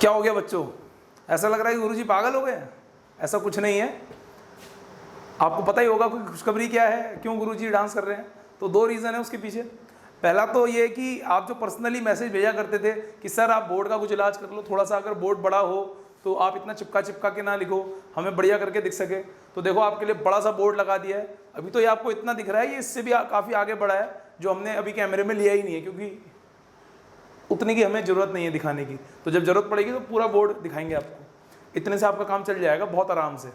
क्या हो गया बच्चों? ऐसा लग रहा है कि गुरुजी पागल हो गए? ऐसा कुछ नहीं है। आपको पता ही होगा कोई खुशखबरी क्या है, क्यों गुरुजी डांस कर रहे हैं। तो दो रीज़न है उसके पीछे। पहला तो ये कि आप जो पर्सनली मैसेज भेजा करते थे कि सर आप बोर्ड का कुछ इलाज कर लो, थोड़ा सा अगर बोर्ड बड़ा हो तो आप इतना चिपका चिपका के ना लिखो, हमें बढ़िया करके दिख सके। तो देखो आपके लिए बड़ा सा बोर्ड लगा दिया है। अभी तो ये आपको इतना दिख रहा है, ये इससे भी काफ़ी आगे बढ़ा है, जो हमने अभी कैमरे में लिया ही नहीं है, क्योंकि उतनी की हमें ज़रूरत नहीं है दिखाने की। तो जब ज़रूरत पड़ेगी तो पूरा बोर्ड दिखाएंगे आपको। इतने से आपका काम चल जाएगा बहुत आराम से।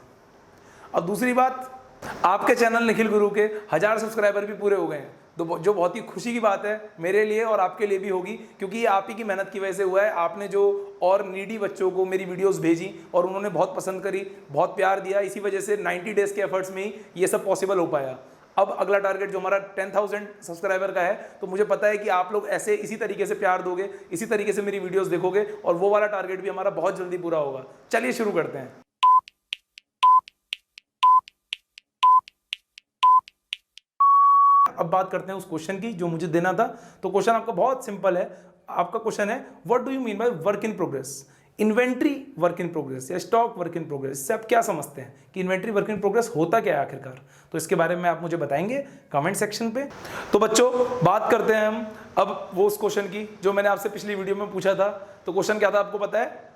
और दूसरी बात, आपके चैनल निखिल गुरु के 1000 सब्सक्राइबर भी पूरे हो गए हैं, तो जो बहुत ही खुशी की बात है मेरे लिए और आपके लिए भी होगी, क्योंकि ये आप ही की मेहनत की वजह से हुआ है। आपने जो और नीडी बच्चों को मेरी वीडियोस भेजी और उन्होंने बहुत पसंद करी, बहुत प्यार दिया, इसी वजह से 90 डेज़ के एफर्ट्स में ही ये सब पॉसिबल हो पाया। अब अगला टारगेट जो हमारा 10,000 सब्सक्राइबर का है, तो मुझे पता है कि आप लोग ऐसे इसी तरीके से प्यार दोगे, इसी तरीके से मेरी वीडियोस देखोगे, और वो वाला टारगेट भी हमारा बहुत जल्दी पूरा होगा। चलिए शुरू करते हैं। अब बात करते हैं उस क्वेश्चन की जो मुझे देना था। तो क्वेश्चन आपका बहुत सिंपल है। आपका क्वेश्चन है, what do you mean by work in progress? Inventory work in progress या स्टॉक वर्क इन प्रोग्रेस, इससे आप क्या समझते हैं कि इन्वेंट्री वर्क इन प्रोग्रेस होता क्या है आखिरकार? तो इसके बारे में आप मुझे बताएंगे कमेंट सेक्शन पे। तो बच्चों बात करते हैं हम अब वो उस क्वेश्चन की जो मैंने आपसे पिछली वीडियो में पूछा था। तो क्वेश्चन क्या था आपको पता है?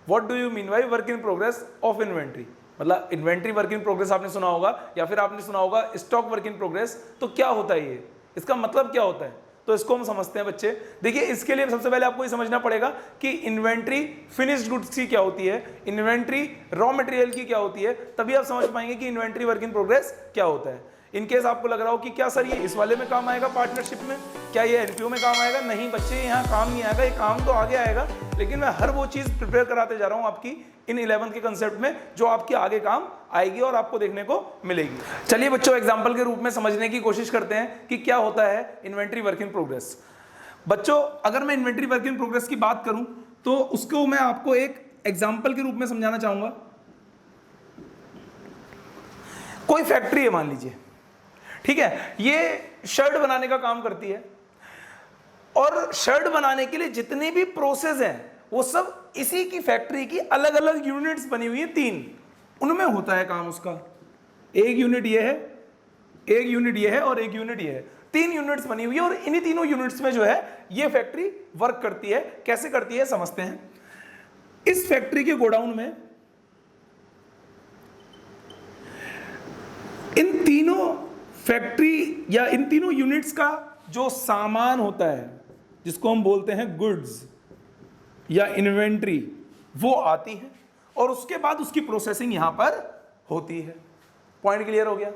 What do you mean by work in progress of inventory? मतलब इन्वेंट्री वर्क इन प्रोग्रेस आपने सुना होगा, या फिर आपने सुना होगा स्टॉक वर्क इन प्रोग्रेस। तो क्या होता है ये, इसका मतलब क्या होता है? तो इसको हम समझते हैं बच्चे। देखिए इसके लिए सबसे पहले आपको ये समझना पड़ेगा कि इन्वेंट्री फिनिश्ड गुड्स की क्या होती है, इन्वेंट्री रॉ मटेरियल की क्या होती है, तभी आप समझ पाएंगे कि इन्वेंट्री वर्क इन प्रोग्रेस क्या होता है। इन केस आपको लग रहा हो कि क्या सर ये इस वाले में काम आएगा, पार्टनरशिप में, क्या ये एनपीओ में काम आएगा? नहीं बच्चे, यहाँ काम नहीं आएगा, ये काम तो आगे आएगा, लेकिन मैं हर वो चीज़ प्रिपेयर कराते जा रहा हूँ आपकी इन 11th के कंसेप्ट में, जो आपके आगे काम आएगी और आपको देखने को मिलेगी। चलिए बच्चों एग्जाम्पल के रूप में समझने की कोशिश करते हैं कि क्या होता है इन्वेंट्री वर्क इन प्रोग्रेस। बच्चों अगर मैं इन्वेंट्री वर्क इन प्रोग्रेस की बात करूं तो उसको मैं आपको एक एग्जाम्पल के रूप में समझाना चाहूंगा। कोई फैक्ट्री है मान लीजिए, ठीक है, ये शर्ट बनाने का काम करती है, और शर्ट बनाने के लिए जितनी भी प्रोसेस हैं वो सब इसी की फैक्ट्री की अलग अलग यूनिट्स बनी हुई है, 3, उनमें होता है काम उसका। एक यूनिट ये है, एक यूनिट ये है और एक यूनिट ये है, 3 यूनिट्स बनी हुई है, और इन्हीं तीनों यूनिट्स में जो है ये फैक्ट्री वर्क करती है। कैसे करती है समझते हैं। इस फैक्ट्री के गोडाउन में इन तीनों फैक्ट्री या इन तीनों यूनिट्स का जो सामान होता है, जिसको हम बोलते हैं गुड्स या इन्वेंट्री, वो आती है और उसके बाद उसकी प्रोसेसिंग यहां पर होती है। पॉइंट क्लियर हो गया?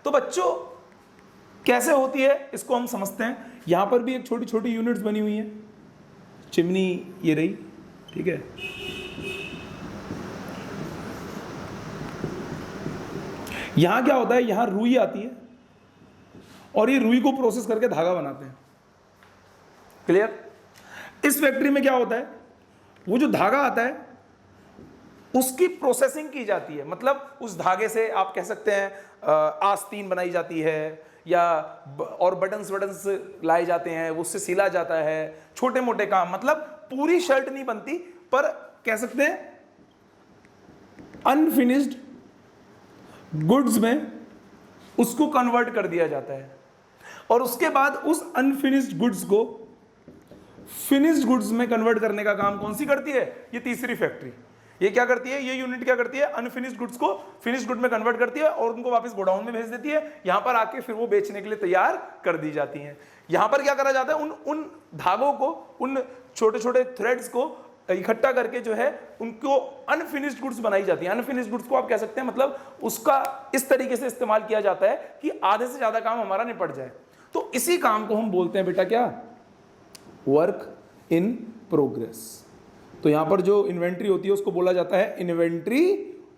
तो बच्चों कैसे होती है इसको हम समझते हैं। यहां पर भी एक छोटी छोटी यूनिट्स बनी हुई है, चिमनी ये रही, ठीक है। यहां क्या होता है, यहां रुई आती है और ये रुई को प्रोसेस करके धागा बनाते हैं। क्लियर? इस फैक्ट्री में क्या होता है, वो जो धागा आता है उसकी प्रोसेसिंग की जाती है। मतलब उस धागे से आप कह सकते हैं आस्तीन बनाई जाती है, या और बटन्स लाए जाते हैं, उससे सिला जाता है, छोटे मोटे काम। मतलब पूरी शर्ट नहीं बनती, पर कह सकते हैं अनफिनिश्ड गुड्स में उसको कन्वर्ट कर दिया जाता है, और उसके बाद उस अनफिनिश्ड गुड्स को फिनिश्ड गुड्स में कन्वर्ट करने का काम कौन सी करती है? ये तीसरी फैक्ट्री। ये क्या करती है, ये यूनिट क्या करती है, अनफिनिश्ड गुड्स को फिनिश्ड गुड में कन्वर्ट करती है और उनको वापस गोडाउन में भेज देती है। यहां पर आके फिर वो बेचने के लिए तैयार कर दी जाती हैं। यहां पर क्या करा जाता है, उन धागों को, उन छोटे छोटे थ्रेड्स को इकट्ठा करके जो है उनको अनफिनिश्ड गुड्स बनाई जाती है। अनफिनिश्ड गुड्स को आप कह सकते हैं मतलब उसका इस तरीके से इस्तेमाल किया जाता है कि आधे से ज्यादा काम हमारा निपट जाए। तो इसी काम को हम बोलते हैं बेटा क्या, वर्क इन प्रोग्रेस। तो यहां पर जो इन्वेंट्री होती है उसको बोला जाता है इन्वेंट्री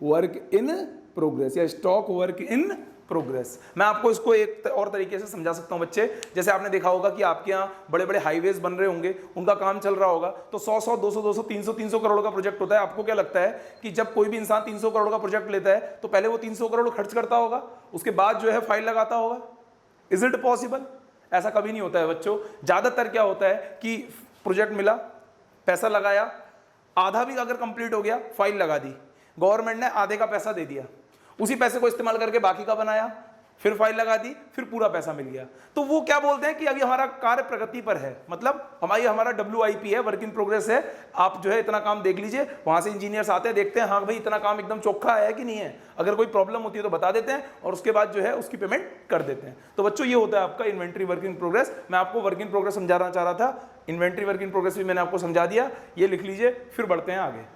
वर्क इन प्रोग्रेस या स्टॉक वर्क इन प्रोग्रेस। मैं आपको इसको एक और तरीके से समझा सकता हूं बच्चे। जैसे आपने देखा होगा कि आपके यहाँ बड़े बड़े हाईवेज बन रहे होंगे, उनका काम चल रहा होगा, तो 100 200 300 करोड़ का प्रोजेक्ट होता है। आपको क्या लगता है कि जब कोई भी इंसान 300 करोड़ का प्रोजेक्ट लेता है तो पहले वो 300 करोड़ खर्च करता होगा, उसके बाद जो है फाइल लगाता होगा? Is it possible? ऐसा कभी नहीं होता है बच्चों। ज्यादातर क्या होता है कि प्रोजेक्ट मिला, पैसा लगाया, आधा भी अगर कंप्लीट हो गया, फाइल लगा दी, गवर्नमेंट ने आधे का पैसा दे दिया, उसी पैसे को इस्तेमाल करके बाकी का बनाया, फिर फाइल लगा दी, फिर पूरा पैसा मिल गया, तो वो क्या बोलते हैं कि अभी हमारा कार्य प्रगति पर है, मतलब हमारा WIP है, वर्क इन प्रोग्रेस है। आप जो है इतना काम देख लीजिए, वहां से इंजीनियर्स आते हैं, देखते हैं हाँ भाई इतना काम एकदम चोखा है कि नहीं है, अगर कोई प्रॉब्लम होती है तो बता देते हैं और उसके बाद जो है उसकी पेमेंट कर देते हैं। तो बच्चों ये होता है आपका इन्वेंट्री वर्क इन प्रोग्रेस। मैं आपको वर्क इन प्रोग्रेस समझाना चाह रहा था, इन्वेंट्री वर्क इन प्रोग्रेस भी मैंने आपको समझा दिया, ये लिख लीजिए, फिर बढ़ते हैं आगे।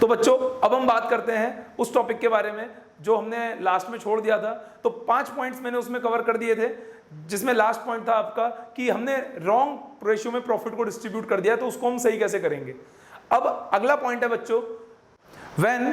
तो बच्चों अब हम बात करते हैं उस टॉपिक के बारे में जो हमने लास्ट में छोड़ दिया था। तो 5 पॉइंट्स मैंने उसमें कवर कर दिए थे, जिसमें लास्ट पॉइंट था आपका कि हमने रॉन्ग रेशियो में प्रॉफिट को डिस्ट्रीब्यूट कर दिया, तो उसको हम सही कैसे करेंगे। अब अगला पॉइंट है बच्चों, when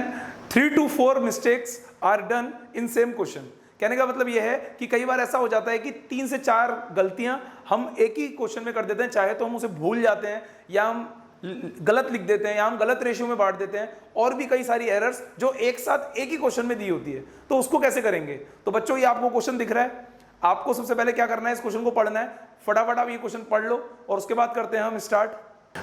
3 to 4 mistakes are done in same question. कहने का मतलब यह है कि कई बार ऐसा हो जाता है कि 3 से 4 गलतियां हम एक ही क्वेश्चन में कर देते हैं, चाहे तो हम उसे भूल जाते हैं या हम गलत लिख देते हैं या हम गलत रेशियो में बांट देते हैं, और भी कई सारी एरर्स जो एक साथ एक ही क्वेश्चन में दी होती है, तो उसको कैसे करेंगे। तो बच्चों ये आपको क्वेश्चन दिख रहा है, आपको सबसे पहले क्या करना है, इस क्वेश्चन को पढ़ना है, फटाफट आप ये क्वेश्चन पढ़ लो और उसके बाद करते हैं हम स्टार्ट।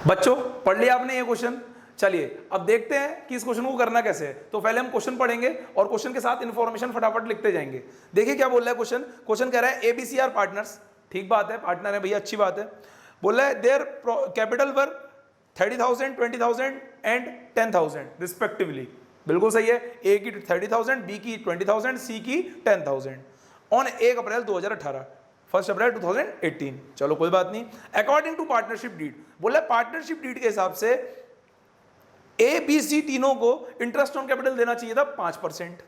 बच्चों पढ़ लिया आपने ये क्वेश्चन, चलिए अब देखते हैं कि इस क्वेश्चन को करना कैसे है। तो पहले हम क्वेश्चन पढ़ेंगे और क्वेश्चन के साथ इंफॉर्मेशन फटाफट लिखते जाएंगे। देखिए क्या बोल रहा है क्वेश्चन। क्वेश्चन कह रहा है ABC आर पार्टनर्स, ठीक बात है, पार्टनर है भैया, अच्छी बात है। बोल रहा है their capital were 30,000, 20,000 and 10,000 respectively. बिल्कुल सही है, ए की 30,000, बी की 20,000, सी की 10,000 ऑन 1 अप्रैल 2018, 1 अप्रैल 2018। चलो कोई बात नहीं। अकॉर्डिंग टू पार्टनरशिप डीड, बोला पार्टनरशिप डीड के हिसाब से ABC तीनों को इंटरेस्ट ऑन कैपिटल देना चाहिए था 5%,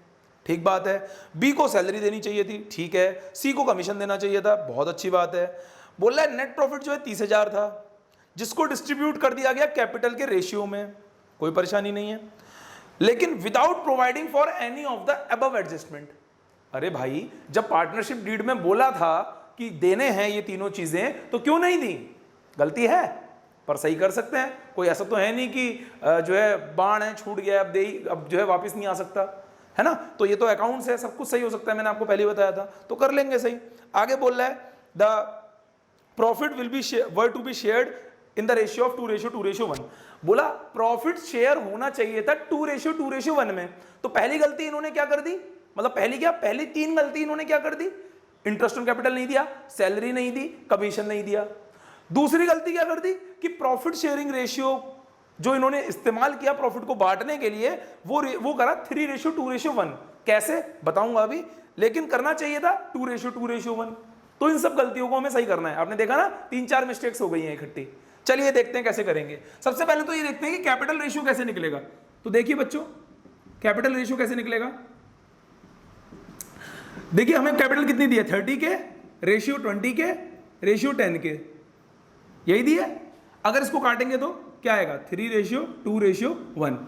ठीक बात है। बी को सैलरी देनी चाहिए थी, ठीक है। सी को कमीशन देना चाहिए था, बहुत अच्छी बात है। बोला है नेट प्रॉफिट जो है 30,000 था, जिसको डिस्ट्रीब्यूट कर दिया गया कैपिटल के रेशियो में, कोई परेशानी नहीं है, लेकिन without providing for any of the above adjustment. अरे भाई जब पार्टनरशिप डीड में बोला था कि देने हैं ये तीनों चीजें, तो क्यों नहीं दी। गलती है पर सही कर सकते हैं, कोई ऐसा तो है नहीं कि जो है बाण है छूट गया अब जो है वापस नहीं आ सकता है ना। तो ये तो अकाउंट्स है, सब कुछ सही हो सकता है, मैंने आपको पहले बताया था, तो कर लेंगे सही। आगे बोल रहा है the profit will be were to be shared in the ratio of 2:1। बोला प्रॉफिट शेयर होना चाहिए था 2:1 में। तो पहली गलती इन्होंने क्या कर दी, मतलब पहली 3 गलती इन्होंने क्या कर दी, इंटरेस्ट ऑन कैपिटल नहीं दिया, सैलरी नहीं दी, कमीशन नहीं दिया। दूसरी गलती क्या कर दी कि प्रॉफिट शेयरिंग रेशियो जो इन्होंने इस्तेमाल किया प्रॉफिट को बांटने के लिए, वो करा 3:2:1। कैसे बताऊंगा अभी, लेकिन करना चाहिए था 2:2:1। तो इन सब गलतियों को हमें सही करना है। आपने देखा ना 3-4 मिस्टेक्स हो गई हैं इकट्ठी। चलिए देखते हैं कैसे करेंगे। सबसे पहले तो ये देखते हैं कि कैपिटल रेशियो कैसे निकलेगा। तो देखिए बच्चों कैपिटल रेशियो कैसे निकलेगा। देखिए हमें कैपिटल कितनी दी है, 30 के, रेशियो 20 के, रेशियो 10 के, यही दी है। अगर इसको काटेंगे तो क्या आएगा, 3:2:1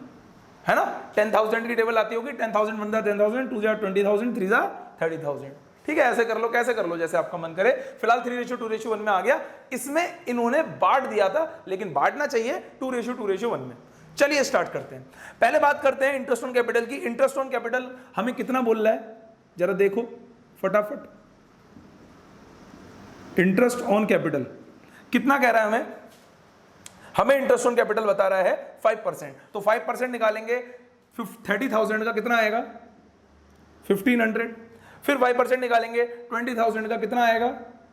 है ना। 10,000 की टेबल आती होगी, 10,000 1 10,000, 2 20,000, 3 30,000। ठीक है, ऐसे कर लो, कैसे कर लो जैसे आपका मन करे। फिलहाल 3:2:1 में आ गया। इसमें इन्होंने बांट दिया था, लेकिन बांटना चाहिए 2:2:1 में। चलिए स्टार्ट करते हैं। पहले बात करते हैं इंटरेस्ट ऑन कैपिटल की। इंटरेस्ट ऑन कैपिटल हमें कितना बोल रहा है, जरा देखो फटाफट। इंटरेस्ट ऑन कैपिटल कितना कह रहा है हमें इंटरेस्ट ऑन कैपिटल बता रहा है 5%। तो 5% निकालेंगे, 30,000 का कितना आएगा, 1,500। फिर 5% निकालेंगे 20,000 का कितना आएगा,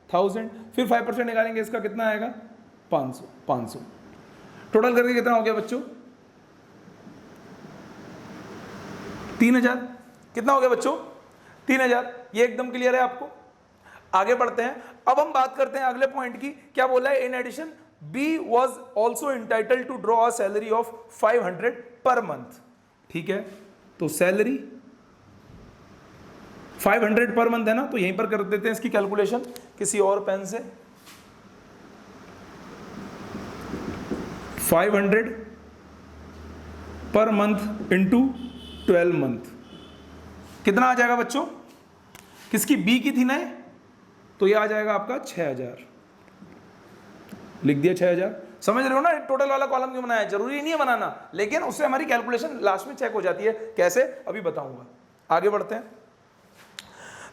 1,000। फिर 5% निकालेंगे इसका कितना आएगा, 500। टोटल करके कितना हो गया बच्चों, 3,000। कितना हो गया बच्चों, 3,000। ये एकदम क्लियर है आपको। आगे बढ़ते हैं। अब हम बात करते हैं अगले पॉइंट की। क्या बोला है, in addition B was also entitled to draw a salary of 500 per month. ठीक है, तो सैलरी 500 पर मंथ है ना, तो यहीं पर कर देते हैं इसकी कैलकुलेशन किसी और पेन से। 500 पर मंथ इंटू 12 मंथ कितना आ जाएगा बच्चों, किसकी, बी की थी ना, तो ये आ जाएगा आपका 6,000। लिख दिया 6000। समझ रहे हो ना टोटल वाला कॉलम क्यों बनाया है? जरूरी नहीं है बनाना, लेकिन उससे हमारी कैलकुलेशन लास्ट में चेक हो जाती है। कैसे, अभी बताऊंगा। आगे बढ़ते हैं।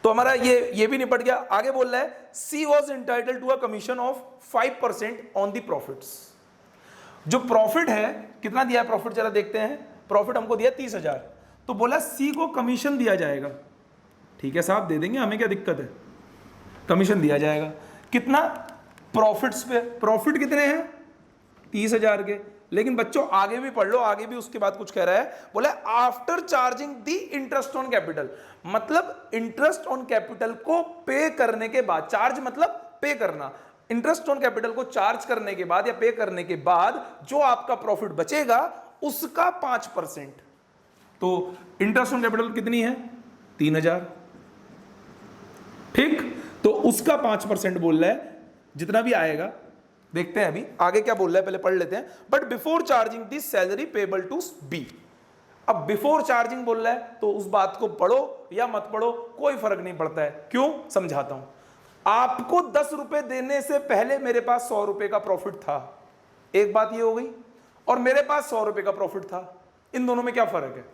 तो हमारा ये भी निपट गया। आगे बोल रहा है C was entitled to a commission of 5% on the profits. जो प्रॉफिट है, कितना दिया है प्रॉफिट, जरा देखते हैं। प्रॉफिट हमको दिया 30,000, तो बोला सी को कमीशन दिया जाएगा। ठीक है साहब, दे देंगे, हमें क्या दिक्कत है, कमीशन दिया जाएगा। कितना, प्रॉफिट्स पे। प्रॉफिट कितने हैं, 30,000 के। लेकिन बच्चों आगे भी पढ़ लो, आगे भी उसके बाद कुछ कह रहा है, बोला after charging the interest on capital. मतलब इंटरेस्ट ऑन कैपिटल को पे करने के बाद, चार्ज मतलब पे करना, इंटरेस्ट ऑन कैपिटल को चार्ज करने के बाद या पे करने के बाद जो आपका प्रॉफिट बचेगा उसका 5%। तो इंटरेस्ट ऑन कैपिटल कितनी है, 3,000। ठीक, तो उसका 5% बोल रहा है, जितना भी आएगा। देखते हैं अभी आगे क्या बोल रहा है, पहले पढ़ लेते हैं। But before charging this salary payable to be. अब बिफोर चार्जिंग बोल रहा है, तो उस बात को पढ़ो या मत पढ़ो कोई फर्क नहीं पड़ता है। क्यों, समझाता हूं। आपको 10 रुपए देने से पहले मेरे पास 100 रुपए का प्रॉफिट था, एक बात ये हो गई, और मेरे पास 100 रुपए का प्रॉफिट था। इन दोनों में क्या फर्क है?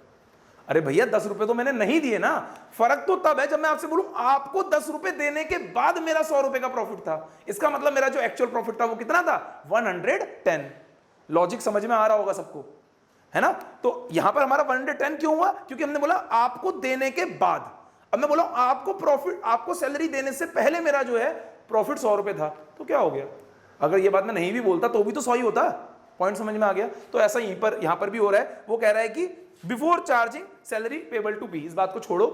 अरे भैया 10 रुपए तो मैंने नहीं दिए ना। फर्क तो तब है जब मैं आपसे बोलूं आपको 10 रुपए देने के बाद मेरा 100 रुपए का प्रॉफिट था। इसका मतलब मेरा जो एक्चुअल प्रॉफिट था वो कितना था, 110। लॉजिक समझ में आ रहा होगा सबको, है ना? तो यहां पर हमारा 110 क्यों हुआ, क्योंकि हमने बोला आपको देने के बाद। अब मैं बोला आपको प्रॉफिट, आपको सैलरी देने से पहले मेरा जो है प्रॉफिट 100 रुपए था, तो क्या हो गया? अगर ये बात मैं नहीं भी बोलता तो भी तो 100 ही होता। पॉइंट समझ में आ गया? तो ऐसा यहां पर भी हो रहा है। वो कह रहा है कि before charging salary payable to be, इस बात को छोड़ो।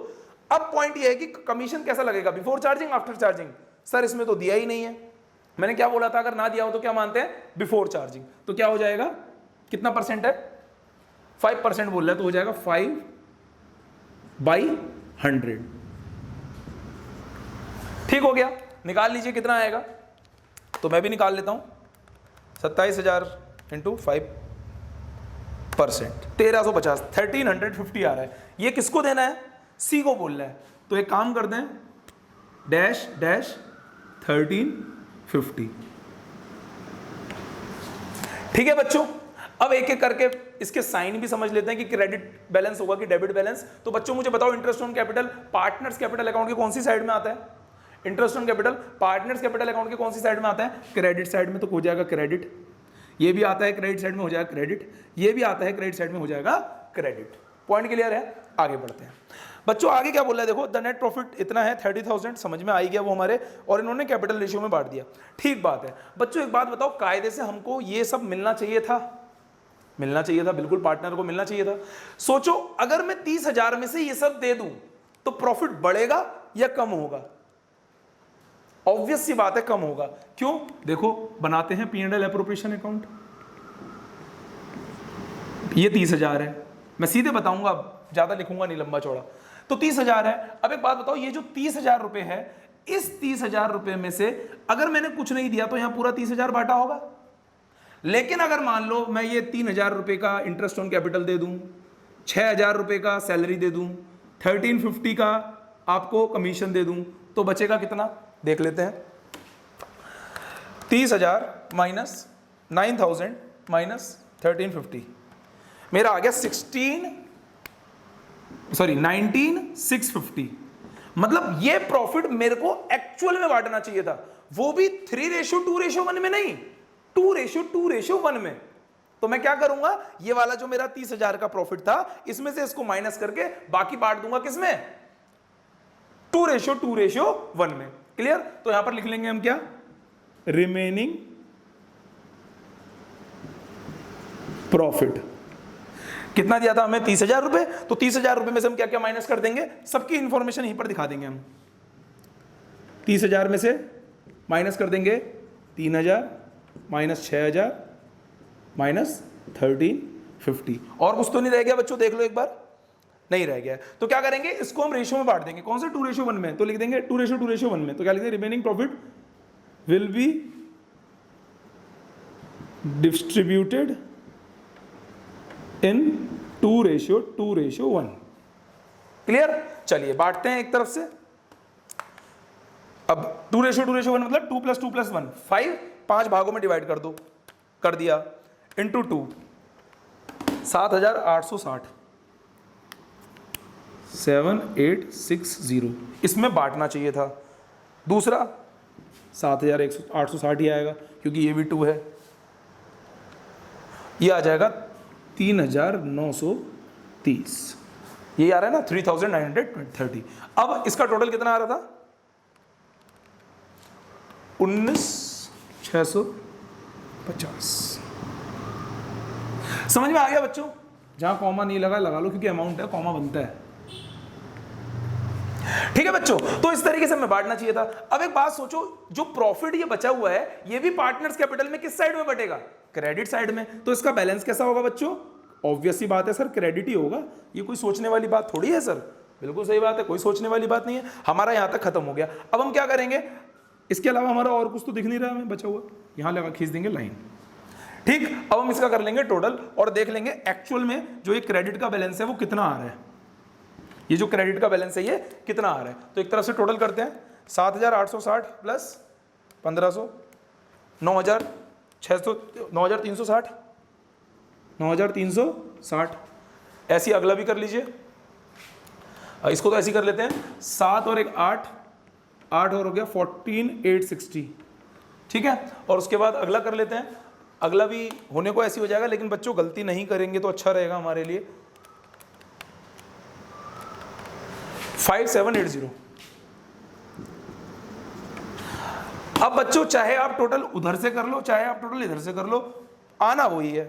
अब पॉइंट ये है कि कमीशन कैसा लगेगा, before charging after charging. Sir इसमें तो दिया ही नहीं है। मैंने क्या बोला था, अगर ना दिया हो तो क्या मानते हैं, बिफोर चार्जिंग। तो क्या हो जाएगा, कितना परसेंट है, 5% बोल रहा है, तो हो जाएगा 5/100। ठीक हो गया, निकाल लीजिए कितना आएगा। तो मैं भी निकाल लेता हूं, 27,000 इंटू 5%, 1350, 1350 आ रहा है। ये किसको देना है, सी को बोल रहा है। तो एक काम कर दें, डैश डैश 1350। ठीक है बच्चों, अब एक एक करके इसके साइन भी समझ लेते हैं कि क्रेडिट बैलेंस होगा कि डेबिट बैलेंस। तो बच्चों मुझे बताओ, interest on capital partners capital account की कौन सी साइड में आता है? Interest on capital partners capital account की कौन सी साइड में आता है? क्रेडिट साइड में। तो हो जाएगा क्रेडिट। ये भी आता है क्रेडिट साइड में, हो जाएगा क्रेडिट। ये भी आता है क्रेडिट साइड में, हो जाएगा क्रेडिट। पॉइंट क्लियर है? आगे बढ़ते हैं बच्चों। आगे क्या बोल रहा है देखो, द नेट प्रॉफिट इतना है 30,000, समझ में आ ही गया वो हमारे, और इन्होंने कैपिटल रेशियो में बांट दिया। ठीक बात है बच्चों। एक बात बताओ, कायदे से हमको ये सब मिलना चाहिए था, मिलना चाहिए था, बिल्कुल पार्टनर को मिलना चाहिए था। सोचो अगर मैं 30,000 में से ये सब दे दूं तो प्रॉफिट बढ़ेगा या कम होगा? ऑब्वियस सी बात है कम होगा। क्यों? देखो बनाते हैं P&L एप्रोप्रिएशन अकाउंट। ये 30,000 है, मैं सीधे बताऊंगा, अब ज्यादा लिखूंगा नहीं लंबा चौड़ा। तो 30,000 है। अब एक बात बताओ, ये जो 30,000 रुपए है, इस 30,000 रुपए में से अगर मैंने कुछ नहीं दिया तो यहां पूरा 30,000 बांटा होगा। लेकिन अगर मान लो मैं ये 3,000 रुपए का इंटरेस्ट ऑन कैपिटल दे दूं, 6,000 रुपए का सैलरी दे दूं, 1350 का आपको कमीशन दे दूं, तो बचेगा कितना देख लेते हैं। 30,000 माइनस 9,000 माइनस 1350, मेरा आ गया 19,650। मतलब ये प्रॉफिट मेरे को एक्चुअल में बांटना चाहिए था, वो भी 3:2:1 में नहीं, 2:2:1 में। तो मैं क्या करूंगा, ये वाला जो मेरा 30,000 का प्रॉफिट था, इसमें से इसको माइनस करके बाकी बांट दूंगा किसमें, 2:2:1 में। क्लियर? तो यहां पर लिख लेंगे हम क्या, रिमेनिंग प्रॉफिट। कितना दिया था हमें, 30,000 रुपए। तो 30,000 रुपए में से हम क्या क्या माइनस कर देंगे, सबकी इंफॉर्मेशन यहीं पर दिखा देंगे हम। 30,000 में से माइनस कर देंगे 3,000 माइनस 6,000 माइनस 1350। और कुछ तो नहीं रह गया बच्चों, देख लो एक बार, नहीं रह गया। तो क्या करेंगे, इसको हम रेशियो में बांट देंगे। कौन से, 2:1 में। तो लिख देंगे 2:2:1 में। तो क्या लिख देंगे, remaining profit will be distributed in 2:1। Clear? चलिए बांटते हैं एक तरफ से। अब 2:2:1 मतलब 2 + 2 + 1 5, 5 भागों में डिवाइड कर दो, कर दिया, इंटू 2, 7860, 7860, इसमें बांटना चाहिए था। दूसरा 7860 ही आएगा क्योंकि ये भी 2 है, ये आ जाएगा 3930, ये आ रहा है ना 3930। अब इसका टोटल कितना आ रहा था, 19650। समझ में आ गया बच्चों? जहां कॉमा नहीं लगा लो क्योंकि अमाउंट है, कॉमा बनता है। ठीक है बच्चों, तो इस तरीके से हमें बांटना चाहिए था। अब एक बात सोचो, जो प्रॉफिट ये बचा हुआ है ये भी पार्टनर्स कैपिटल में किस साइड में बटेगा, क्रेडिट साइड में। तो इसका बैलेंस कैसा होगा बच्चों? ऑब्वियस सी बात है सर, क्रेडिट ही होगा। ये कोई सोचने वाली बात थोड़ी है सर, बिल्कुल सही बात है, कोई सोचने वाली बात नहीं है। हमारा यहां तक खत्म हो गया। अब हम क्या करेंगे, इसके अलावा हमारा और कुछ तो दिख नहीं रहा हमें बचा हुआ, यहां लगा खींच देंगे लाइन। ठीक, अब हम इसका कर लेंगे टोटल और देख लेंगे एक्चुअल में जो ये क्रेडिट का बैलेंस है वो कितना आ रहा है। ये जो क्रेडिट का बैलेंस है ये कितना आ रहा है, तो एक तरफ से टोटल करते हैं, 7860 प्लस 1500, 9360, 9360। ऐसी अगला भी कर लीजिए, इसको तो ऐसी कर लेते हैं, 7 और 1 8, 8 और हो गया 14860। ठीक है, और उसके बाद अगला कर लेते हैं, अगला भी होने को ऐसी हो जाएगा, लेकिन बच्चों गलती नहीं करेंगे तो अच्छा रहेगा हमारे लिए। 5780। अब बच्चों चाहे आप टोटल उधर से कर लो चाहे आप टोटल इधर से कर लो, आना वही है।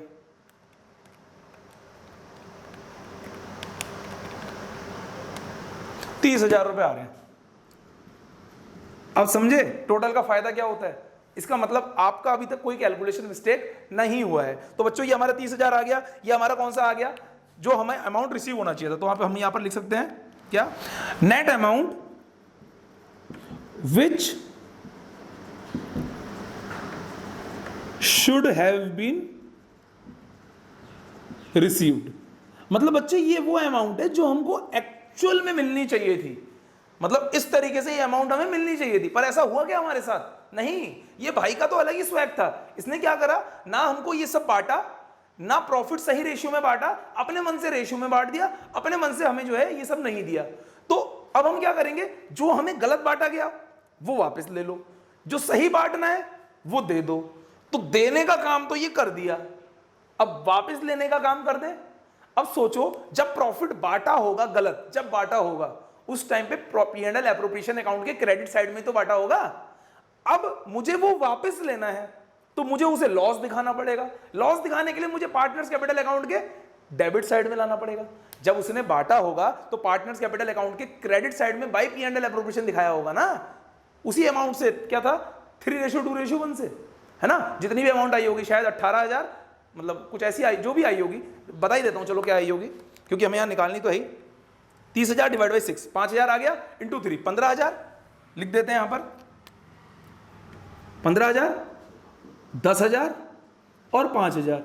₹30,000 आ रहे हैं। अब समझे टोटल का फायदा क्या होता है? इसका मतलब आपका अभी तक कोई कैलकुलेशन मिस्टेक नहीं हुआ है। तो बच्चों ये हमारा 30,000 आ गया, ये हमारा कौन सा आ गया, जो हमें अमाउंट रिसीव होना चाहिए था। तो हम यहां पर लिख सकते हैं क्या, net amount which should have been received. मतलब बच्चे ये वो अमाउंट है जो हमको एक्चुअल में मिलनी चाहिए थी। मतलब इस तरीके से ये अमाउंट हमें मिलनी चाहिए थी, पर ऐसा हुआ क्या हमारे साथ? नहीं। ये भाई का तो अलग ही स्वैग था, इसने क्या करा, ना हमको ये सब बांटा, ना प्रॉफिट सही रेशियो में बांटा, अपने मन से रेशियो में बांट दिया, अपने मन से हमें जो है ये सब नहीं दिया। तो अब हम क्या करेंगे, जो हमें गलत बांटा गया वो वापस ले लो, जो सही बांटना है वो दे दो। तो देने का काम तो ये कर दिया, अब वापस लेने का काम कर दे। अब सोचो, जब प्रॉफिट बांटा होगा गलत, जब बांटा होगा उस टाइम पे P&L एप्रोप्रिएशन अकाउंट के क्रेडिट साइड में तो बांटा होगा। अब मुझे वो वापस लेना है तो मुझे उसे लॉस दिखाना पड़ेगा। लॉस दिखाने के लिए मुझे पार्टनर्स कैपिटल अकाउंट के डेबिट साइड में लाना पड़ेगा। जब उसने बांटा होगा तो पार्टनर्स कैपिटल अकाउंट के क्रेडिट साइड में बाय P&L एप्रोप्रिएशन दिखाया होगा ना, उसी अमाउंट से। क्या था, 3:2:1 से, है ना। जितनी भी अमाउंट आई होगी, शायद 18,000, मतलब कुछ ऐसी आई, जो भी आई होगी बता ही देता हूं, चलो क्या आई होगी, क्योंकि हमें यहां निकालनी तो है ही। 30,000 डिवाइड बाई 6, 5,000 आ गया, इंटू 3, 15,000 लिख देते हैं यहां पर। 15,000, 10,000 और 5,000,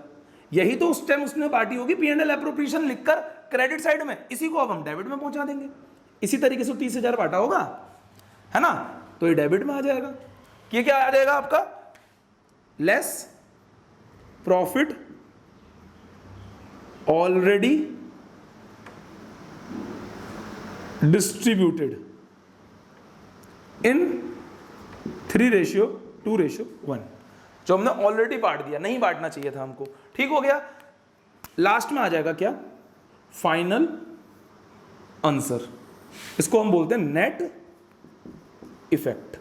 यही तो उस टाइम उसने बांटी होगी P&L एप्रोप्रिएशन लिखकर क्रेडिट साइड में। इसी को अब हम डेबिट में पहुंचा देंगे। इसी तरीके से 30,000 बांटा होगा, है ना, तो ये डेबिट में आ जाएगा। ये क्या आ जाएगा आपका, less profit already distributed in 3:2:1, जो हमने ऑलरेडी बांट दिया, नहीं बांटना चाहिए था हमको। ठीक हो गया। लास्ट में आ जाएगा क्या, फाइनल आंसर। इसको हम बोलते हैं नेट इफेक्ट।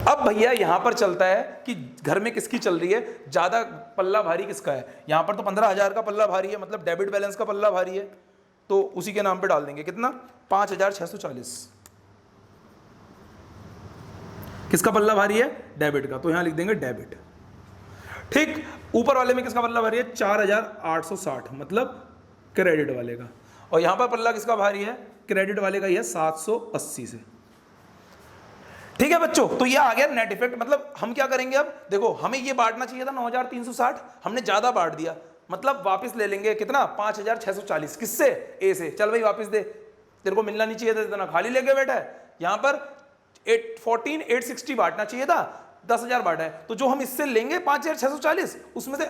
अब भैया यहां पर चलता है कि घर में किसकी चल रही है, ज्यादा पल्ला भारी किसका है। यहां पर तो 15,000 का पल्ला भारी है, मतलब डेबिट बैलेंस का पल्ला भारी है, तो उसी के नाम पे डाल देंगे। कितना, 5,640। किसका पल्ला भारी है, डेबिट का, तो यहां लिख देंगे डेबिट। ठीक, ऊपर वाले में किसका पल्ला भारी है, 4,860, मतलब क्रेडिट वाले का। और यहां पर पल्ला किसका भारी है, क्रेडिट वाले का ही है, 780 से। ठीक है बच्चों, तो ये आ गया नेट इफेक्ट। मतलब हम क्या करेंगे, अब देखो हमें ये बांटना चाहिए था 9,360, हमने ज्यादा बांट दिया, मतलब वापस ले लेंगे कितना, 5,640। किससे, ए से। चल भाई वापस दे, तेरे को मिलना नहीं चाहिए था इतना, खाली लेके बैठा है। यहां पर 14,860 बांटना चाहिए था, 10,000 बांटा है, तो जो हम इससे लेंगे 5,640, उसमें से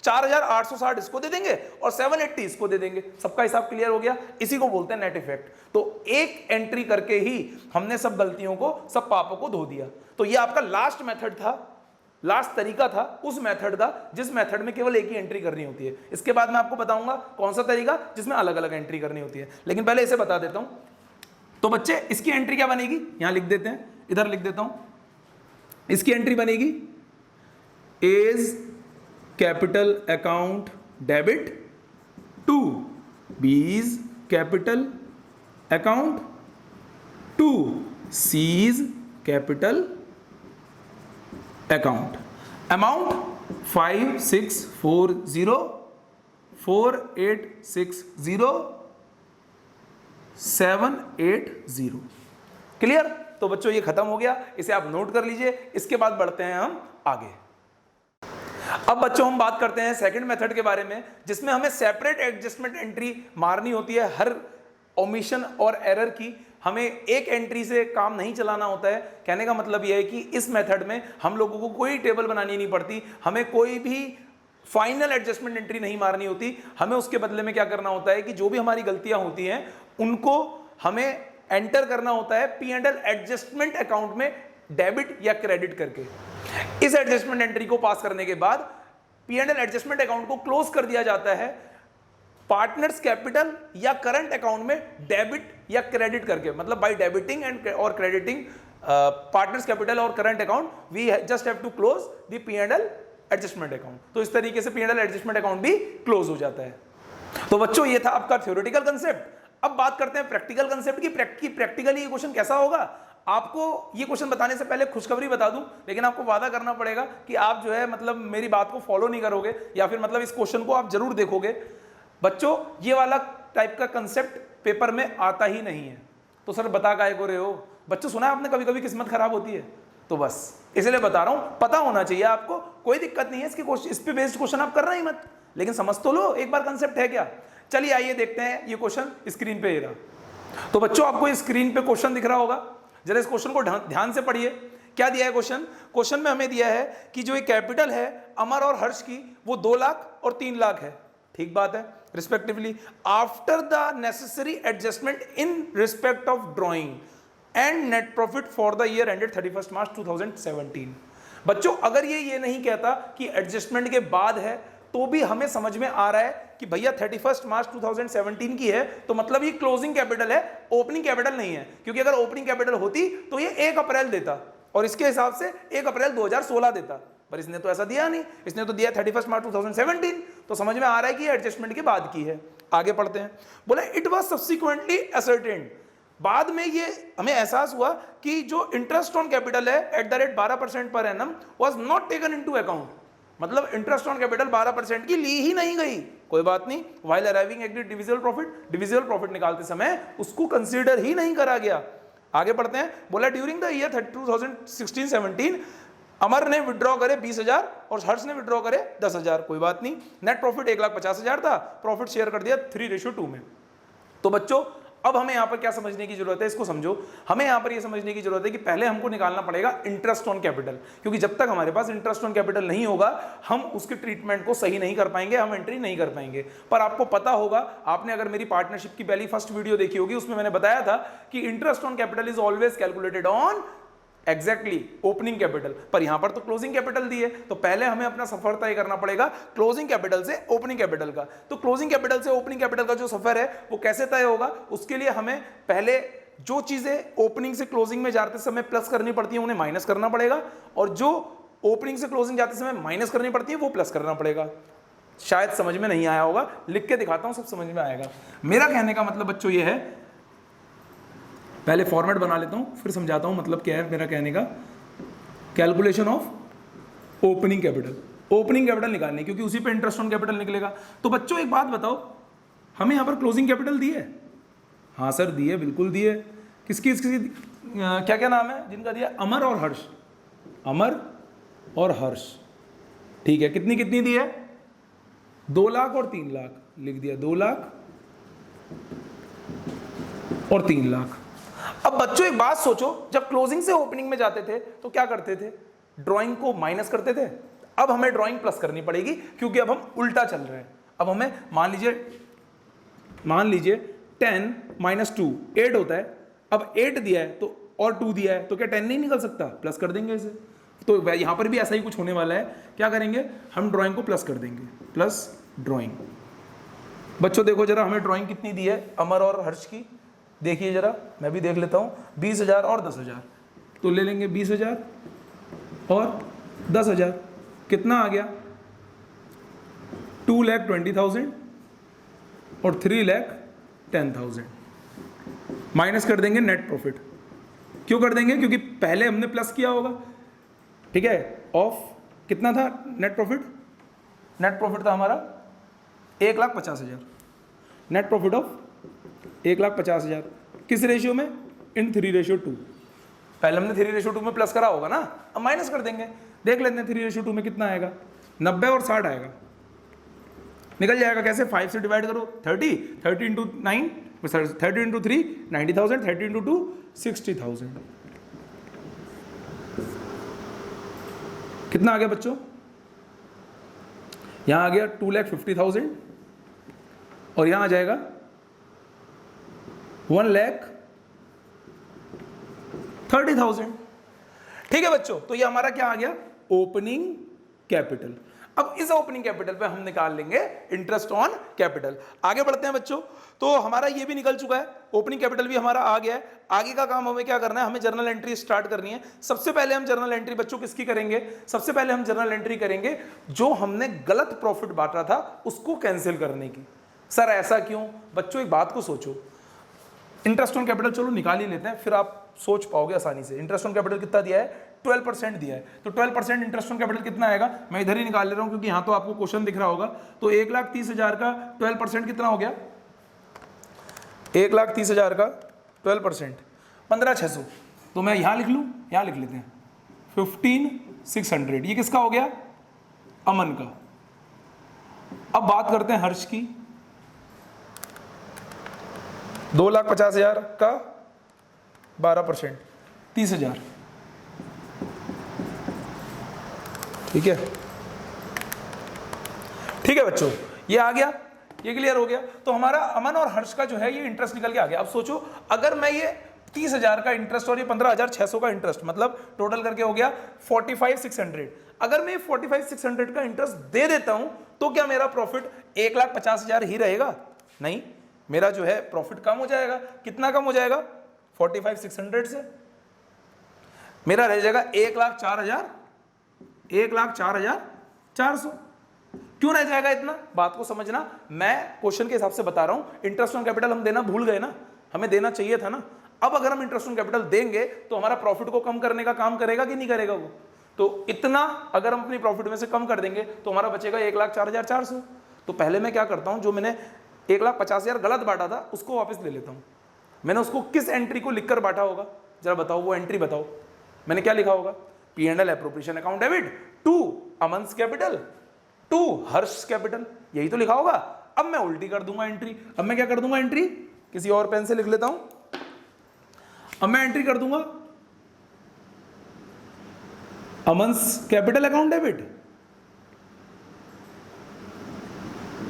4,860 इसको दे देंगे और 780 इसको दे देंगे। सबका हिसाब क्लियर हो गया? इसी को बोलते हैं नेट इफेक्ट। तो एक एंट्री करके ही हमने सब गलतियों को, सब पापों को धो दिया। तो ये आपका लास्ट मेथड था, लास्ट तरीका था उस मेथड का जिस मेथड में केवल एक ही एंट्री करनी होती है। इसके बाद मैं आपको बताऊंगा कौन सा तरीका जिसमें अलग अलग एंट्री करनी होती है, लेकिन पहले इसे बता देता हूं। तो बच्चे इसकी एंट्री क्या बनेगी, यहां लिख देते हैं, इधर लिख देता हूं। इसकी एंट्री बनेगी A's capital account debit to B's capital account to C's capital account. Amount 56404860 clear? तो बच्चों ये खत्म हो गया, इसे आप नोट कर लीजिए। इसके बाद बढ़ते हैं हम आगे। अब बच्चों हम बात करते हैं सेकंड मेथड के बारे में, जिसमें हमें सेपरेट एडजस्टमेंट एंट्री मारनी होती है हर ओमिशन और एरर की। हमें एक एंट्री से काम नहीं चलाना होता है। कहने का मतलब यह है कि इस मेथड में हम लोगों को कोई टेबल बनानी नहीं पड़ती, हमें कोई भी फाइनल एडजस्टमेंट एंट्री नहीं मारनी होती। हमें उसके बदले में क्या करना होता है कि जो भी हमारी गलतियां होती हैं उनको हमें एंटर करना होता है P&L एडजस्टमेंट अकाउंट में डेबिट या क्रेडिट करके। इस एडजस्टमेंट एंट्री को पास करने के बाद P&L एडजस्टमेंट अकाउंट को क्लोज कर दिया जाता है पार्टनर्स कैपिटल या करंट अकाउंट में डेबिट या क्रेडिट करके। मतलब बाय डेबिटिंग एंड और क्रेडिटिंग पार्टनर्स कैपिटल और current account we just have to close the P&L adjustment account. तो इस तरीके से P&L एडजस्टमेंट अकाउंट भी क्लोज हो जाता है। तो बच्चों ये था आपका थ्योरेटिकल कंसेप्ट। अब बात करते हैं प्रैक्टिकल कंसेप्ट की। प्रैक्टिकली ये क्वेश्चन कैसा होगा। आपको ये क्वेश्चन बताने से पहले खुशखबरी बता दूं, लेकिन आपको वादा करना पड़ेगा कि आप जो है मतलब मेरी बात को फॉलो नहीं करोगे, या फिर मतलब इस क्वेश्चन को आप जरूर देखोगे। बच्चों ये वाला टाइप का कंसेप्ट पेपर में आता ही नहीं है। तो सर बता काहे को रहे हो? बच्चों सुना है आपने कभी कभी किस्मत खराब होती है, तो बस इसलिए बता रहा हूं। पता होना चाहिए आपको, कोई दिक्कत नहीं है इसके क्वेश्चन, इस पे बेस्ड क्वेश्चन आप करना ही मत, लेकिन समझ तो लो एक बार कंसेप्ट है क्या। चलिए आइए देखते हैं ये क्वेश्चन स्क्रीन पे रहा। तो बच्चों आपको स्क्रीन पे क्वेश्चन दिख रहा होगा, जरा इस क्वेश्चन को ध्यान से पढ़िए। क्या दिया है क्वेश्चन में हमें दिया है कि जो एक कैपिटल है अमर और हर्ष की वो 2 लाख और 3 लाख है। ठीक बात है। Respectively after the necessary adjustment in respect of drawing and net profit for the year ended 31 मार्च 2017। बच्चों अगर ये नहीं कहता कि एडजस्टमेंट के बाद है, तो भी हमें समझ में आ रहा है कि भैया 31 मार्च 2017 की है, तो मतलब ये क्लोजिंग कैपिटल है, ओपनिंग कैपिटल नहीं है। क्योंकि अगर ओपनिंग कैपिटल होती तो ये 1 अप्रैल देता और इसके हिसाब से 1 अप्रैल 2016 देता, पर इसने तो ऐसा दिया नहीं, इसने तो दिया 31 मार्च 2017। तो समझ में आ रहा है कि एडजस्टमेंट के बाद की है। आगे पढ़ते हैं। बोला इट वॉज सब्सिक्वेंटली असर्टेन्ड, बाद में ये हमें एहसास हुआ कि जो इंटरेस्ट ऑन कैपिटल है at the rate 12% per annum was not taken into account. मतलब इंटरेस्ट ऑन कैपिटल 12% की ली ही नहीं गई। कोई बात नहीं, while arriving at divisible profit निकालते समय उसको कंसीडर ही नहीं करा गया। आगे पढ़ते हैं। बोला ड्यूरिंग द ईयर 2016-17 अमर ने विड्रॉ करे 20,000 और हर्ष ने विड्रॉ करे 10,000। कोई बात नहीं, नेट प्रॉफिट 1,50,000 था, प्रॉफिट शेयर कर दिया 3:2 में। तो बच्चों अब हमें यहां पर क्या समझने की जरूरत है, इसको समझो। हमें यहां पर यह समझने की जरूरत है कि पहले हमको निकालना पड़ेगा इंटरेस्ट ऑन कैपिटल, क्योंकि जब तक हमारे पास इंटरेस्ट ऑन कैपिटल नहीं होगा हम उसके ट्रीटमेंट को सही नहीं कर पाएंगे, हम एंट्री नहीं कर पाएंगे। पर आपको पता होगा, आपने अगर मेरी पार्टनरशिप की पहली फर्स्ट वीडियो देखी होगी, उसमें मैंने बताया था कि interest on capital is always calculated on exactly opening capital. पर यहां पर तो क्लोजिंग कैपिटल दी है, तो पहले हमें अपना सफर तय करना पड़ेगा क्लोजिंग कैपिटल से ओपनिंग कैपिटल का। तो क्लोजिंग कैपिटल से ओपनिंग कैपिटल का जो सफर है वो कैसे तय होगा, उसके लिए हमें पहले जो चीजें ओपनिंग से क्लोजिंग में जाते समय प्लस करनी पड़ती है उन्हें माइनस करना पड़ेगा, और जो ओपनिंग से क्लोजिंग जाते समय माइनस करनी पड़ती है वो प्लस करना पड़ेगा। शायद समझ में नहीं आया होगा, लिख के दिखाता हूं, सब समझ में आएगा। मेरा कहने का मतलब बच्चों ये है, पहले फॉर्मेट बना लेता हूं फिर समझाता हूं मतलब क्या है मेरा कहने का। Calculation of opening capital, opening capital निकालनी, क्योंकि उसी पे इंटरेस्ट ऑन कैपिटल निकलेगा। तो बच्चों एक बात बताओ, हमें यहां पर क्लोजिंग कैपिटल दी है? हाँ सर दी है, बिल्कुल दी है। किसकी क्या क्या नाम है जिनका दिया? अमर और हर्ष, अमर और हर्ष। ठीक है, कितनी कितनी दी है? 2 लाख और 3 लाख लिख दिया, 2 लाख और 3 लाख। अब बच्चों एक बात सोचो, जब क्लोजिंग से ओपनिंग में जाते थे तो क्या करते थे? ड्राइंग को माइनस करते थे, अब हमें ड्राइंग प्लस करनी पड़ेगी क्योंकि अब हम उल्टा चल रहे हैं। अब हमें मान लीजिए 10 माइनस 2 8 होता है, अब 8 दिया है तो और 2 दिया है तो क्या 10 नहीं निकल सकता, प्लस कर देंगे इसे। तो यहां पर भी ऐसा ही कुछ होने वाला है, क्या करेंगे हम ड्राइंग को प्लस कर देंगे, प्लस ड्राइंग। बच्चों देखो जरा हमें ड्राइंग कितनी दी है अमर और हर्ष की, देखिए जरा, मैं भी देख लेता हूं, 20,000 और 10,000, तो ले लेंगे 20,000 और 10,000, कितना आ गया 2,20,000 और 3,10,000, माइनस कर देंगे नेट प्रॉफिट। क्यों कर देंगे, क्योंकि पहले हमने प्लस किया होगा, ठीक है, ऑफ कितना था नेट प्रॉफिट, नेट प्रॉफिट था हमारा 1,50,000, नेट प्रॉफिट ऑफ 1,50,000, किस रेशियो में, इन 3:2। पहले हमने 3:2 में प्लस करा होगा ना, अब माइनस कर देंगे, देख लेते हैं 3:2 में कितना आएगा, 90 और 60 आएगा, निकल जाएगा कैसे, 5 से डिवाइड करो 30 इंटू 9 30 इंटू 3 90,000, 30 इंटू 2 60,000, कितना आ गया बच्चों, यहां आ गया 2,50,000 और यहां आ जाएगा 1,30,000। ठीक है बच्चों, तो ये हमारा क्या आ गया, ओपनिंग कैपिटल। अब इस ओपनिंग कैपिटल पे हम निकाल लेंगे इंटरेस्ट ऑन कैपिटल। आगे बढ़ते हैं बच्चों, तो हमारा ये भी निकल चुका है, ओपनिंग कैपिटल भी हमारा आ गया है। आगे का काम हमें क्या करना है, हमें जर्नल एंट्री स्टार्ट करनी है। सबसे पहले हम जर्नल एंट्री बच्चों किसकी करेंगे, सबसे पहले हम जर्नल एंट्री करेंगे जो हमने गलत प्रॉफिट बांटा था उसको कैंसिल करने की। सर ऐसा क्यों, बच्चों एक बात को सोचो, इंटरेस्ट ऑन कैपिटल चलो निकाल ही लेते हैं, फिर आप सोच पाओगे आसानी से। इंटरेस्ट ऑन कैपिटल कितना दिया है, 12% दिया है, तो 12% इंटरेस्ट ऑन कैपिटल कितना आएगा, मैं इधर ही निकाल ले रहा हूं क्योंकि यहां तो आपको क्वेश्चन दिख रहा होगा। तो 1,30,000 का 12% कितना हो गया, 1,30,000 का 12% 15,600, तो मैं यहां लिख लूं, यहां लिख लेते हैं 15,600, ये किसका हो गया, अमन का। अब बात करते हैं हर्ष की, 2,50,000 का 12% 30,000, ठीक है, ठीक है बच्चों, ये आ गया, ये क्लियर हो गया। तो हमारा अमन और हर्ष का जो है ये इंटरेस्ट निकल के आ गया। अब सोचो अगर मैं ये 30,000 का इंटरेस्ट और ये 15,600 का इंटरेस्ट, मतलब टोटल करके हो गया 45,600, अगर मैं 45,600 का इंटरेस्ट दे देता हूं तो क्या मेरा प्रॉफिट 1,50,000 ही रहेगा, नहीं, मेरा जो है प्रॉफिट कम हो जाएगा। कितना कम हो जाएगा, 45,600 से मेरा रह जाएगा 1,04,400। क्यों रह जाएगा इतना, बात को समझना, मैं क्वेश्चन के हिसाब से बता रहा हूं। इंटरेस्ट ऑन कैपिटल हम देना भूल गए ना, हमें देना चाहिए था ना। अब अगर हम इंटरेस्ट ऑन कैपिटल देंगे तो हमारा प्रॉफिट को कम करने का काम करेगा कि नहीं करेगा वो, तो इतना अगर हम अपनी प्रॉफिट में से कम कर देंगे तो हमारा बचेगा 1,04,400। तो पहले मैं क्या करता हूं, जो मैंने 1,50,000 गलत बांटा था उसको वापस ले लेता हूं। मैंने उसको किस एंट्री को लिखकर बांटा होगा, जरा बताओ, वो एंट्री बताओ, मैंने क्या लिखा होगा, P&L appropriation account debit to Aman's capital to Harsh capital, यही तो लिखा होगा। अब मैं उल्टी कर दूंगा एंट्री, अब मैं क्या कर दूंगा एंट्री, किसी और पेन से लिख लेता हूं, अब मैं एंट्री कर दूंगा Aman's capital account debit,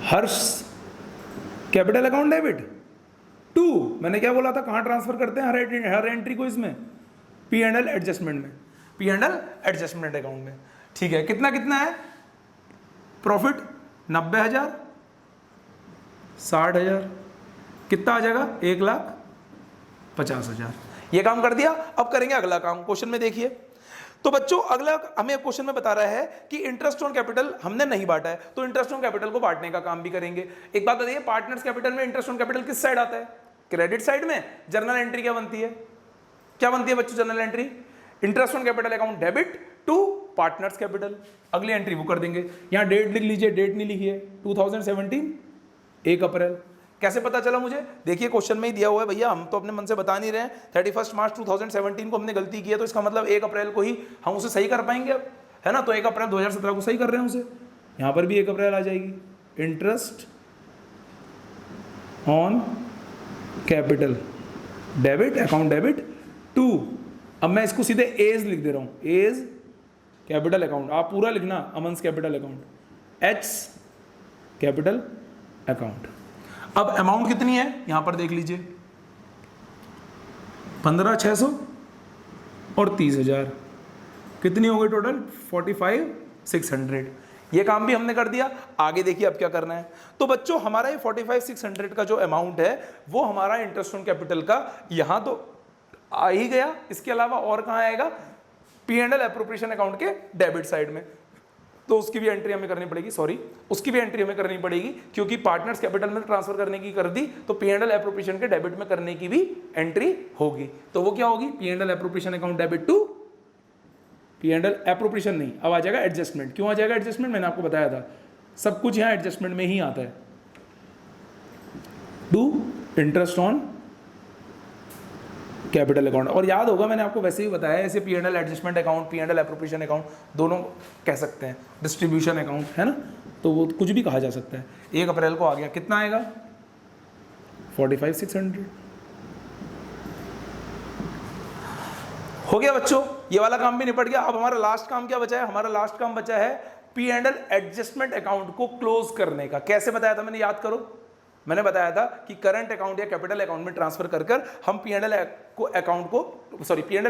Harsh capital account debit to, मैंने क्या बोला था, कहां ट्रांसफर करते हैं हर एंट्री को, इसमें P&L एडजस्टमेंट में, P&L एडजस्टमेंट अकाउंट में। ठीक है, कितना कितना है प्रॉफिट, 90,000 60,000, कितना आ जाएगा 1,50,000। ये काम कर दिया। अब करेंगे अगला काम, क्वेश्चन में देखिए। तो बच्चों अगला हमें क्वेश्चन में बता रहा है कि इंटरेस्ट ऑन कैपिटल हमने नहीं बांटा है, तो इंटरेस्ट ऑन कैपिटल को बांटने का काम भी करेंगे। एक बात बताइए, पार्टनर्स कैपिटल में इंटरेस्ट ऑन कैपिटल किस साइड आता है, क्रेडिट साइड में। जर्नल एंट्री क्या बनती है, क्या बनती है बच्चों journal entry, interest on capital account debit to partners capital. अगली एंट्री वो कर देंगे, यहां डेट लिख लीजिए, डेट नहीं लिखी है, 2017 1 अप्रैल। कैसे पता चला मुझे, देखिए क्वेश्चन में ही दिया हुआ है भैया, हम तो अपने मन से बता नहीं रहे हैं। 31 मार्च 2017 को हमने गलती की है, तो इसका मतलब 1 अप्रैल को ही हम उसे सही कर पाएंगे अब, है ना। तो 1 अप्रैल 2017 को सही कर रहे हैं उसे, यहां पर भी 1 अप्रैल आ जाएगी। Interest on capital debit account debit to, अब मैं इसको सीधे एज लिख दे रहा हूं, एज कैपिटल अकाउंट, आप पूरा लिखना Aman's capital account, H capital account. अब अमाउंट कितनी है यहां पर देख लीजिए, 15,600 और 30,000, कितनी हो गई टोटल 45,600। ये काम भी हमने कर दिया। आगे देखिए अब क्या करना है। तो बच्चों हमारा ये 45,600 का जो अमाउंट है वो हमारा इंटरेस्ट ऑन कैपिटल का यहां तो आ ही गया, इसके अलावा और कहां आएगा, P&L एप्रोप्रिएशन अकाउंट के डेबिट साइड में, तो उसकी भी एंट्री हमें करनी पड़ेगी, सॉरी उसकी भी एंट्री हमें करनी पड़ेगी क्योंकि पार्टनर्स कैपिटल में ट्रांसफर करने की कर दी, तो P&L एप्रोप्रिएशन के डेबिट में करने की भी एंट्री होगी। तो वो क्या होगी, P&L appropriation account debit to P&L appropriation नहीं, अब आ जाएगा एडजस्टमेंट। क्यों आ जाएगा एडजस्टमेंट, मैंने आपको बताया था सब कुछ यहाँ एडजस्टमेंट में ही आता है, to interest on capital account. और याद होगा मैंने आपको वैसे ही बताया, ऐसे P&L adjustment account, P&L appropriation account दोनों कह सकते हैं, डिस्ट्रीब्यूशन अकाउंट है ना, तो वो कुछ भी कहा जा सकता है। 1 अप्रैल को आ गया, कितना आएगा 45,600 हो गया बच्चों, ये वाला काम भी निपट गया। अब हमारा लास्ट काम क्या बचा है, हमारा लास्ट काम बचा है P&L एडजस्टमेंट अकाउंट को क्लोज करने का। कैसे बताया था मैंने, याद करो, मैंने बताया था कि करंट अकाउंट या कैपिटल अकाउंट में ट्रांसफर कर कर हम P&L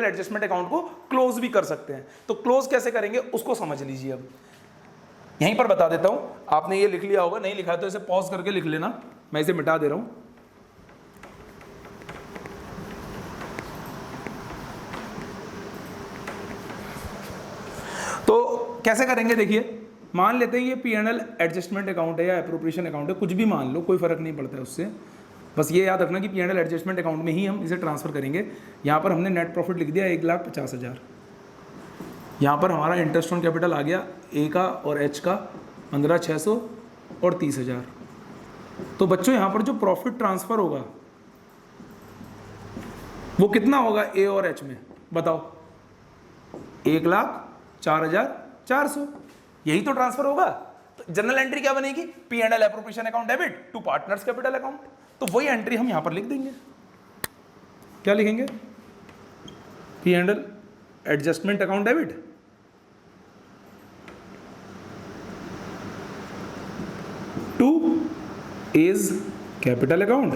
एडजस्टमेंट अकाउंट को क्लोज भी कर सकते हैं। तो क्लोज कैसे करेंगे उसको समझ लीजिए। अब यहीं पर बता देता हूं, आपने ये लिख लिया होगा, नहीं लिखा तो इसे पॉज करके लिख लेना, मैं इसे मिटा दे रहा हूं। तो कैसे करेंगे देखिए, मान लेते हैं ये P&L एडजस्टमेंट अकाउंट है या एप्रोप्रिएशन अकाउंट है, कुछ भी मान लो, कोई फर्क नहीं पड़ता है उससे, बस ये याद रखना कि P&L एडजस्टमेंट अकाउंट में ही हम इसे ट्रांसफर करेंगे। यहाँ पर हमने नेट प्रॉफिट लिख दिया 1,50,000, यहाँ पर हमारा इंटरेस्ट ऑन कैपिटल आ गया ए का और एच का 15,600 और 30,000। तो बच्चों यहाँ पर जो प्रॉफिट ट्रांसफर होगा वो कितना होगा ए और एच में, बताओ, 1,04,400, यही तो ट्रांसफर होगा। तो जनरल एंट्री क्या बनेगी, P&L appropriation account debit to partners capital account. तो वही एंट्री हम यहां पर लिख देंगे, क्या लिखेंगे, P&L adjustment account debit to A's capital account.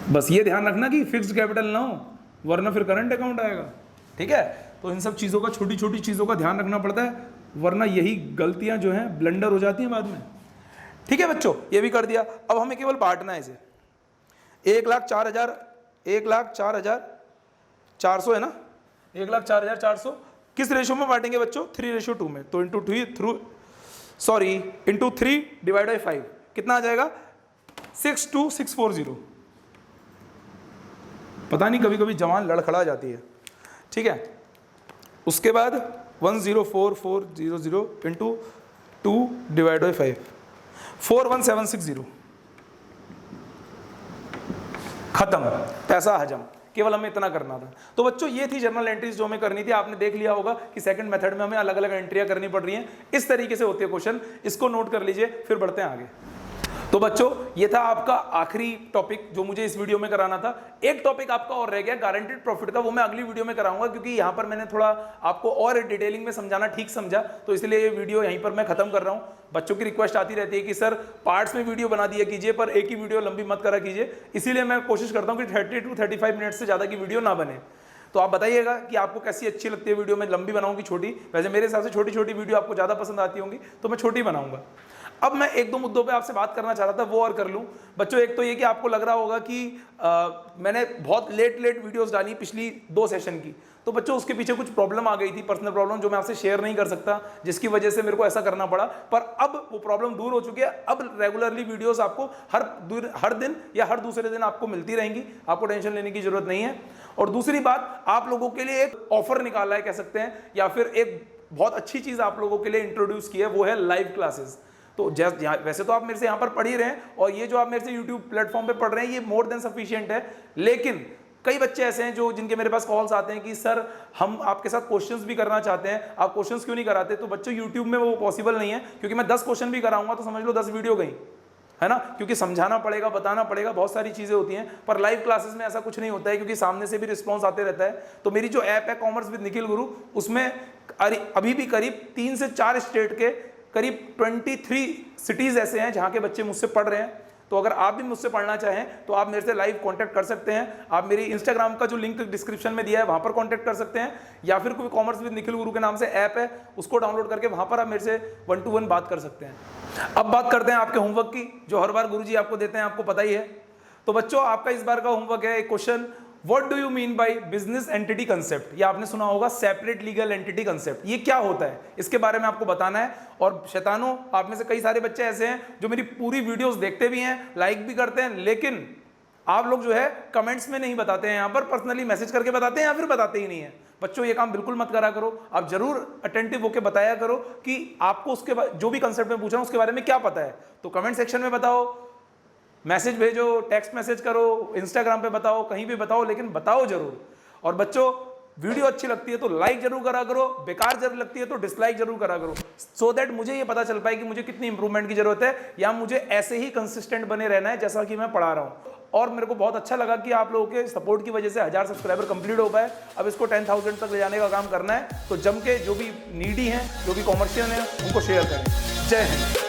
बस ये ध्यान रखना कि फिक्स्ड कैपिटल ना हो, वरना फिर करंट अकाउंट आएगा, ठीक है। तो इन सब चीज़ों का, छोटी छोटी चीज़ों का ध्यान रखना पड़ता है, वरना यही गलतियां जो हैं ब्लंडर हो जाती हैं बाद में, ठीक है बच्चों। ये भी कर दिया। अब हमें केवल बांटना है इसे, 1,04,400 है ना, 1,04,400 किस रेशो में बांटेंगे बच्चों, 3:2 में। तो इंटू 3 डिवाइड बाई 5 कितना आ जाएगा, 62640। पता नहीं कभी कभी जवान लड़खड़ा जाती है, ठीक है। उसके बाद 104,400 इंटू 2 डिवाइड बाई 5, 41760, खत्म, पैसा हजम। केवल हमें इतना करना था। तो बच्चों ये थी जनरल एंट्रीज जो हमें करनी थी। आपने देख लिया होगा कि सेकंड मेथड में हमें अलग अलग एंट्रियां करनी पड़ रही हैं, इस तरीके से होती है क्वेश्चन। इसको नोट कर लीजिए, फिर बढ़ते हैं आगे। तो बच्चों ये था आपका आखिरी टॉपिक जो मुझे इस वीडियो में कराना था। एक टॉपिक आपका और रह गया गारंटीड प्रॉफिट का, वो मैं अगली वीडियो में कराऊंगा, क्योंकि यहां पर मैंने थोड़ा आपको और डिटेलिंग में समझाना ठीक समझा, तो इसलिए ये वीडियो यहीं पर मैं खत्म कर रहा हूं। बच्चों की रिक्वेस्ट आती रहती है कि सर पार्ट्स में वीडियो बना दिया कीजिए, पर एक ही वीडियो लंबी मत करा कीजिए, इसीलिए मैं कोशिश करता हूं कि 30 to 35 मिनट से ज्यादा की वीडियो ना बने। तो आप बताइएगा कि आपको कैसी अच्छी लगती है वीडियो, में लंबी बनाऊंगी छोटी, वैसे मेरे हिसाब से छोटी छोटी वीडियो आपको ज्यादा पसंद आती होंगी, तो मैं छोटी बनाऊंगा। अब मैं एक दो मुद्दों पे आपसे बात करना चाह रहा था, वो और कर लूं बच्चों। एक तो ये कि आपको लग रहा होगा कि मैंने बहुत लेट वीडियोस डाली पिछली 2 सेशन की, तो बच्चों उसके पीछे कुछ प्रॉब्लम आ गई थी, पर्सनल प्रॉब्लम, जो मैं आपसे शेयर नहीं कर सकता, जिसकी वजह से मेरे को ऐसा करना पड़ा। पर अब वो प्रॉब्लम दूर हो चुकी है। अब रेगुलरली वीडियोस आपको हर दिन या हर दूसरे दिन आपको मिलती रहेंगी, आपको टेंशन लेने की जरूरत नहीं है। और दूसरी बात, आप लोगों के लिए एक ऑफर निकाला है कह सकते हैं, या फिर एक बहुत अच्छी चीज आप लोगों के लिए इंट्रोड्यूस की है, वो है लाइव क्लासेस। तो वैसे तो आप मेरे से यहाँ पर पढ़ ही रहे हैं, और ये जो आप मेरे से यूट्यूब प्लेटफॉर्म पे पढ़ रहे हैं ये मोर देन सफिशिएंट है, लेकिन कई बच्चे ऐसे हैं जो जिनके मेरे पास कॉल्स आते हैं कि सर हम आपके साथ क्वेश्चंस भी करना चाहते हैं, आप क्वेश्चंस क्यों नहीं कराते। तो बच्चों यूट्यूब में वो पॉसिबल नहीं है, क्योंकि मैं 10 क्वेश्चन भी कराऊंगा तो समझ लो 10 वीडियो गई, है ना, क्योंकि समझाना पड़ेगा, बताना पड़ेगा, बहुत सारी चीज़ें होती हैं। पर लाइव क्लासेस में ऐसा कुछ नहीं होता है, क्योंकि सामने से भी रिस्पॉन्स आते रहता है। तो मेरी जो ऐप है कॉमर्स विद निखिल गुरु, उसमें अभी भी करीब 3 से 4 स्टेट के करीब 23 सिटीज़ ऐसे हैं जहाँ के बच्चे मुझसे पढ़ रहे हैं। तो अगर आप भी मुझसे पढ़ना चाहें तो आप मेरे से लाइव कांटेक्ट कर सकते हैं। आप मेरी इंस्टाग्राम का जो लिंक डिस्क्रिप्शन में दिया है वहाँ पर कांटेक्ट कर सकते हैं, या फिर कोई कॉमर्स विद निखिल गुरु के नाम से ऐप है, उसको डाउनलोड करके वहाँ पर आप मेरे से 1 to 1 बात कर सकते हैं। अब बात करते हैं आपके होमवर्क की, जो हर बार गुरुजी आपको देते हैं, आपको पता ही है। तो बच्चों, आपका इस बार का होमवर्क है एक question, what do you mean by business entity concept. ये आपने सुना होगा, सेपरेट लीगल एंटिटी कंसेप्ट। ये क्या होता है, इसके बारे में आपको बताना है। और शैतानों, आप में से कई सारे बच्चे ऐसे हैं जो मेरी पूरी वीडियोस देखते भी हैं, लाइक भी करते हैं, लेकिन आप लोग जो है कमेंट्स में नहीं बताते हैं, यहाँ पर पर्सनली मैसेज करके बताते हैं या फिर बताते ही नहीं है। बच्चों, ये काम बिल्कुल मत करा करो। आप जरूर अटेंटिव होकर बताया करो कि आपको उसके जो भी कंसेप्ट में पूछ रहा हूँ उसके बारे में क्या पता है। तो कमेंट सेक्शन में बताओ, मैसेज भेजो, टेक्स्ट मैसेज करो, इंस्टाग्राम पे बताओ, कहीं भी बताओ, लेकिन बताओ जरूर। और बच्चों, वीडियो अच्छी लगती है तो लाइक जरूर करा करो, बेकार जरूर लगती है तो डिसलाइक जरूर करा करो, सो दैट मुझे ये पता चल पाए कि मुझे कितनी इंप्रूवमेंट की जरूरत है, या मुझे ऐसे ही कंसिस्टेंट बने रहना है जैसा कि मैं पढ़ा रहा हूँ। और मेरे को बहुत अच्छा लगा कि आप लोगों के सपोर्ट की वजह से 1000 सब्सक्राइबर कंप्लीट हो पाए। अब इसको 10,000 तक ले जाने का काम करना है। तो जम के जो भी नीडी हैं, जो भी कॉमर्शियल हैं, उनको शेयर करें। जय हिंद।